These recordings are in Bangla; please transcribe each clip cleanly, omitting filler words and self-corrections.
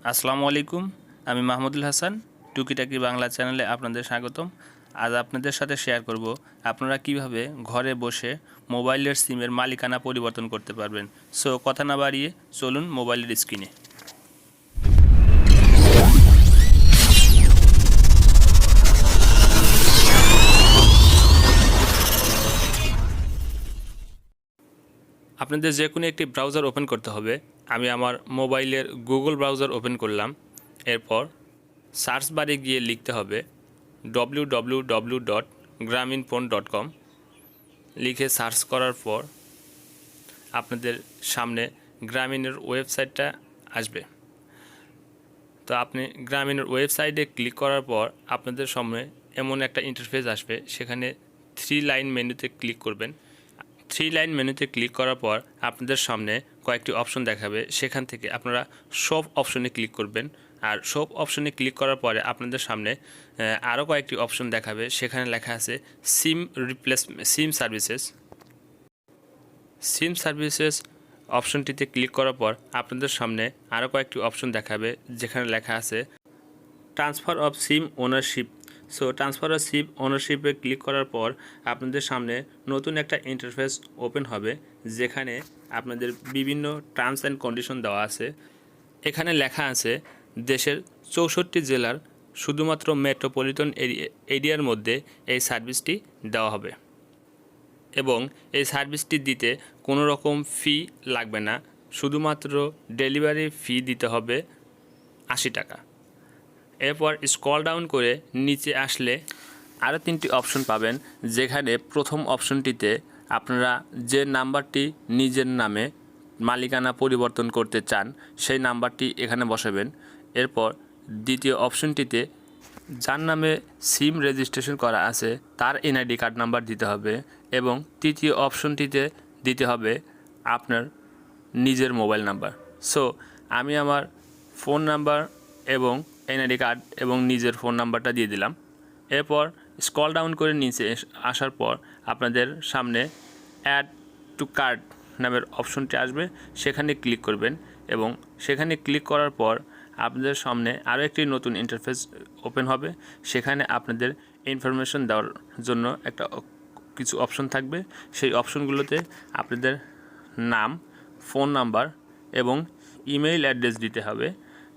আসসালামু আলাইকুম। আমি মাহমুদুল হাসান, টুকিটাকি বাংলা চ্যানেলে আপনাদের স্বাগতম। আজ আপনাদের সাথে শেয়ার করব আপনারা কিভাবে ঘরে বসে মোবাইলের সিমের মালিকানা পরিবর্তন করতে পারবেন। সো কথা না বাড়িয়ে চলুন মোবাইলের স্ক্রিনে। আপনাদের যে কোনো একটি ব্রাউজার ওপেন করতে হবে। আমি আমার মোবাইলের গুগল ব্রাউজার ওপেন করলাম। এরপর সার্চ বারে গিয়ে লিখতে হবে www.grameenphone.com লিখে সার্চ করার পর আপনাদের সামনে গ্রামীণের ওয়েবসাইটটা আসবে। তো আপনি গ্রামীণের ওয়েবসাইটে ক্লিক করার পর আপনাদের সামনে এমন একটা ইন্টারফেস আসবে। সেখানে 3 লাইন মেনুতে ক্লিক করবেন। 3 লাইন মেনুতে ক্লিক করার পর আপনাদের সামনে কয়েকটি অপশন দেখাবে। সেখান থেকে আপনারা সব অপশনে ক্লিক করবেন। আর সব অপশনে ক্লিক করার পরে আপনাদের সামনে আরও কয়েকটি অপশন দেখাবে। সেখানে লেখা আছে সিম সার্ভিসেস অপশনটিতে ক্লিক করার পর আপনাদের সামনে আরও কয়েকটি অপশন দেখাবে, যেখানে লেখা আছে transfer of SIM ownership. So transfer of SIM ওনারশিপে ক্লিক করার পর আপনাদের সামনে নতুন একটা ইন্টারফেস ওপেন হবে, যেখানে আপনাদের বিভিন্ন টার্মস অ্যান্ড কন্ডিশন দেওয়া আছে। এখানে লেখা আছে দেশের 64 জেলার শুধুমাত্র মেট্রোপলিটন এরিয়ার মধ্যে এই সার্ভিসটি দেওয়া হবে এবং এই সার্ভিসটি দিতে কোনো রকম ফি লাগবে না, শুধুমাত্র ডেলিভারি ফি দিতে হবে 80 টাকা। এরপর স্ক্রল ডাউন করে নিচে আসলে আরও 3টি অপশন পাবেন, যেখানে প্রথম অপশনটিতে আপনারা যে নাম্বারটি নিজের নামে মালিকানা পরিবর্তন করতে চান সেই নাম্বারটি এখানে বসাবেন। এরপর দ্বিতীয় অপশনটিতে যার নামে সিম রেজিস্ট্রেশন করা আছে তার এনআইডি কার্ড নাম্বার দিতে হবে এবং তৃতীয় অপশনটিতে দিতে হবে আপনার নিজের মোবাইল নাম্বার। সো আমি আমার ফোন নাম্বার এবং এনআইডি কার্ড এবং নিজের ফোন নাম্বারটা দিয়ে দিলাম। এরপর স্ক্রল ডাউন করে নিচে আসার পর আপনাদের সামনে অ্যাড টু কার্ট নামের অপশনটি আসবে, সেখানে ক্লিক করবেন এবং সেখানে ক্লিক করার পর আপনাদের সামনে আরও একটি নতুন ইন্টারফেস ওপেন হবে। সেখানে আপনাদের ইনফরমেশন দেওয়ার জন্য কিছু অপশন থাকবে। সেই অপশনগুলোতে আপনাদের নাম, ফোন নাম্বার এবং ইমেইল অ্যাড্রেস দিতে হবে।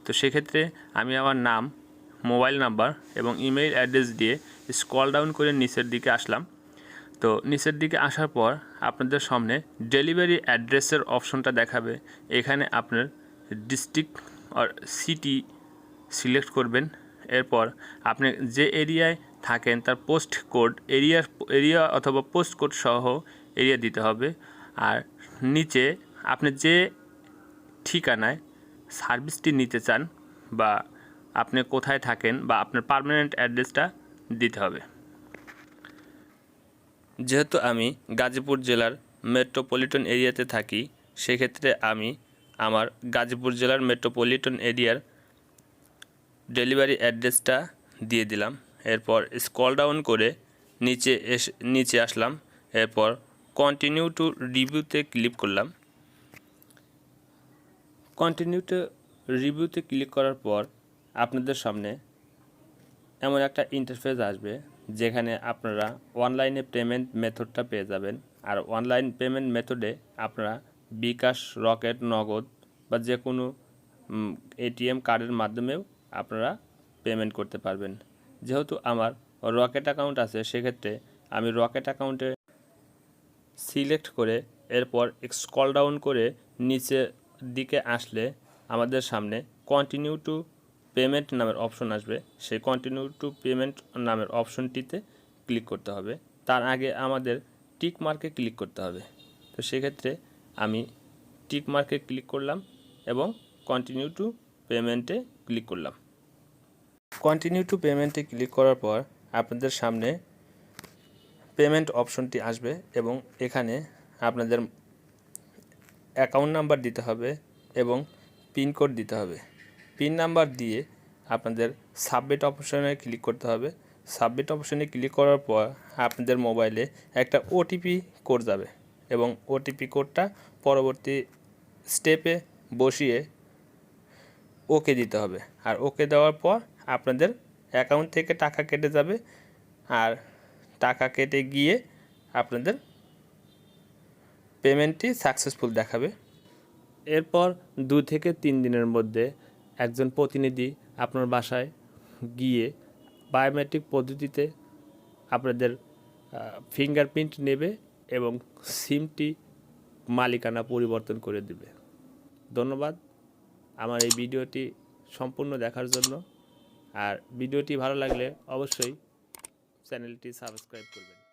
তো সেক্ষেত্রে আমি আমার নাম, মোবাইল নাম্বার এবং ইমেইল অ্যাড্রেস দিয়ে স্ক্রল ডাউন করে নিচের দিকে আসলাম। তো নিচের দিকে আসার পর আপনাদের সামনে ডেলিভারি অ্যাড্রেসের অপশনটা দেখাবে। এখানে আপনার ডিস্ট্রিক্ট আর সিটি সিলেক্ট করবেন। এরপর আপনি যে এরিয়ায় থাকেন তার পোস্ট কোড এরিয়া অথবা পোস্ট কোড সহ এরিয়া দিতে হবে। আর নিচে আপনি যে ঠিকানায় সার্ভিসটি নিতে চান বা আপনি কোথায় থাকেন বা আপনার পার্মানেন্ট অ্যাড্রেসটা দিতে হবে। যেহেতু আমি গাজীপুর জেলার মেট্রোপলিটন এরিয়াতে থাকি, সেক্ষেত্রে আমি আমার গাজীপুর জেলার মেট্রোপলিটন এরিয়ার ডেলিভারি অ্যাড্রেসটা দিয়ে দিলাম। এরপর স্ক্রল ডাউন করে নিচে আসলাম। এরপর কন্টিনিউ টু রিভিউতে ক্লিক করলাম। কন্টিনিউ টু রিভিউতে ক্লিক করার পর আপনাদের সামনে এমন একটা ইন্টারফেস আসবে, যেখানে আপনারা অনলাইনে পেমেন্ট মেথডটা পেয়ে যাবেন। আর অনলাইন পেমেন্ট মেথডে আপনারা বিকাশ, রকেট, নগদ বা যে কোনো এটিএম কার্ডের মাধ্যমেও আপনারা পেমেন্ট করতে পারবেন। যেহেতু আমার রকেট অ্যাকাউন্ট আছে, সেক্ষেত্রে আমি রকেট অ্যাকাউন্টে সিলেক্ট করে এরপর স্ক্রল ডাউন করে নিচের দিকে আসলে আমাদের সামনে কন্টিনিউ টু পেমেন্ট নামের অপশন আসবে। সেই কন্টিনিউ টু পেমেন্ট নামের অপশনটিতে ক্লিক করতে হবে। তার আগে আমাদের টিক মার্কে ক্লিক করতে হবে। তো সেক্ষেত্রে আমি টিক মার্কে ক্লিক করলাম এবং কন্টিনিউ টু পেমেন্টে ক্লিক করলাম। কন্টিনিউ টু পেমেন্টে ক্লিক করার পর আপনাদের সামনে পেমেন্ট অপশনটি আসবে এবং এখানে আপনাদের অ্যাকাউন্ট নাম্বার দিতে হবে এবং পিনকোড দিতে হবে। পিন নাম্বার দিয়ে আপনাদের সাবমিট অপশনে ক্লিক করতে হবে। সাবমিট অপশনে ক্লিক করার পর আপনাদের মোবাইলে একটা ওটিপি কোড যাবে এবং ওটিপি কোডটা পরবর্তী স্টেপে বসিয়ে ওকে দিতে হবে। আর ওকে দেওয়ার পর আপনাদের অ্যাকাউন্ট থেকে টাকা কেটে যাবে, আর টাকা কেটে গিয়ে আপনাদের পেমেন্টটি সাকসেসফুল দেখাবে। এরপর 2 থেকে 3 দিনের মধ্যে একজন প্রতিনিধি আপনার বাসায় গিয়ে বায়োমেট্রিক পদ্ধতিতে আপনাদের ফিঙ্গারপ্রিন্ট নেবে এবং সিমটি মালিকানা পরিবর্তন করে দেবে। ধন্যবাদ আমার এই ভিডিওটি সম্পূর্ণ দেখার জন্য। আর ভিডিওটি ভালো লাগলে অবশ্যই চ্যানেলটি সাবস্ক্রাইব করবেন।